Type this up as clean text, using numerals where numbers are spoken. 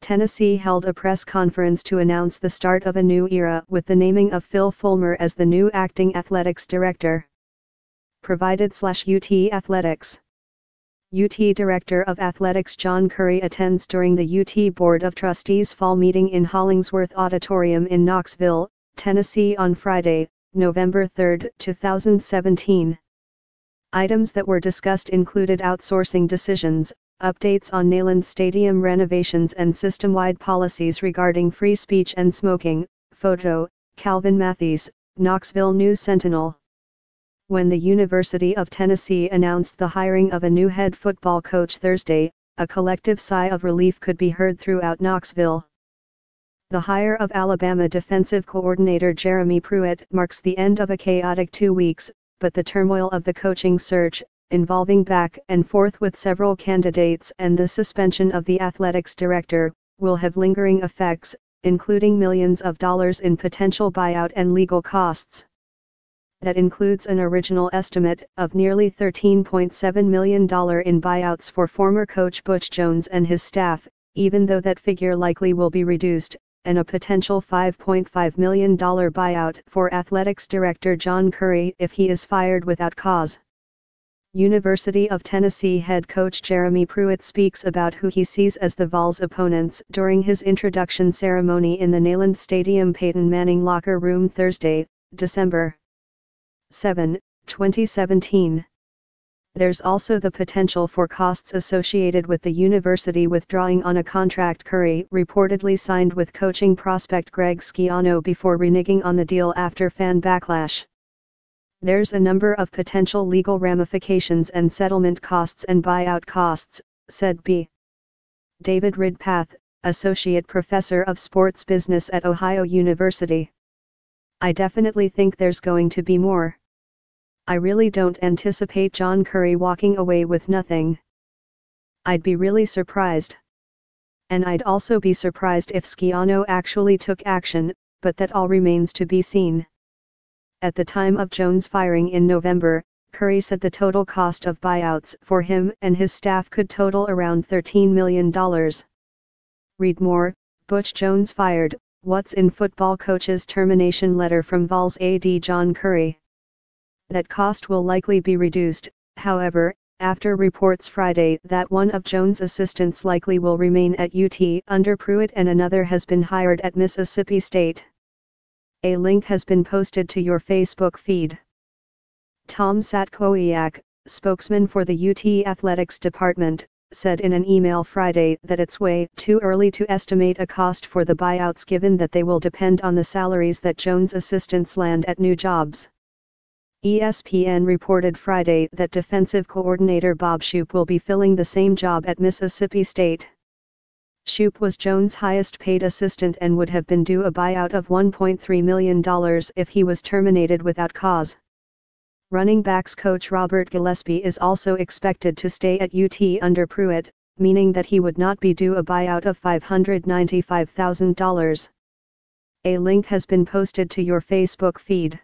Tennessee held a press conference to announce the start of a new era with the naming of Phil Fulmer as the new acting athletics director. Provided/UT Athletics. UT Director of Athletics John Currie attends during the UT Board of Trustees fall meeting in Hollingsworth Auditorium in Knoxville, Tennessee on Friday, November 3, 2017. Items that were discussed included outsourcing decisions, updates on Neyland Stadium renovations and system-wide policies regarding free speech and smoking. Photo, Calvin Matthees, Knoxville News-Sentinel. When the University of Tennessee announced the hiring of a new head football coach Thursday, a collective sigh of relief could be heard throughout Knoxville. The hire of Alabama defensive coordinator Jeremy Pruitt marks the end of a chaotic 2 weeks, but the turmoil of the coaching search, involving back and forth with several candidates and the suspension of the athletics director, will have lingering effects, including millions of dollars in potential buyout and legal costs. That includes an original estimate of nearly $13.7 million in buyouts for former coach Butch Jones and his staff, even though that figure likely will be reduced, and a potential $5.5 million buyout for athletics director John Currie if he is fired without cause. University of Tennessee head coach Jeremy Pruitt speaks about who he sees as the Vols' opponents during his introduction ceremony in the Neyland Stadium Peyton Manning locker room Thursday, December 7, 2017. There's also the potential for costs associated with the university withdrawing on a contract Currie reportedly signed with coaching prospect Greg Schiano before reneging on the deal after fan backlash. There's a number of potential legal ramifications and settlement costs and buyout costs, said B. David Ridpath, Associate Professor of Sports Business at Ohio University. I definitely think there's going to be more. I really don't anticipate John Currie walking away with nothing. I'd be really surprised. And I'd also be surprised if Schiano actually took action, but that all remains to be seen. At the time of Jones' firing in November, Currie said the total cost of buyouts for him and his staff could total around $13 million. Read more, Butch Jones fired, what's in football coach's termination letter from Vols AD John Currie. That cost will likely be reduced, however, after reports Friday that one of Jones' assistants likely will remain at UT under Pruitt and another has been hired at Mississippi State. A link has been posted to your Facebook feed. Tom Satkowiak, spokesman for the UT Athletics Department, said in an email Friday that it's way too early to estimate a cost for the buyouts given that they will depend on the salaries that Jones' assistants land at new jobs. ESPN reported Friday that defensive coordinator Bob Shoop will be filling the same job at Mississippi State. Shoop was Jones' highest-paid assistant and would have been due a buyout of $1.3 million if he was terminated without cause. Running backs coach Robert Gillespie is also expected to stay at UT under Pruitt, meaning that he would not be due a buyout of $595,000. A link has been posted to your Facebook feed.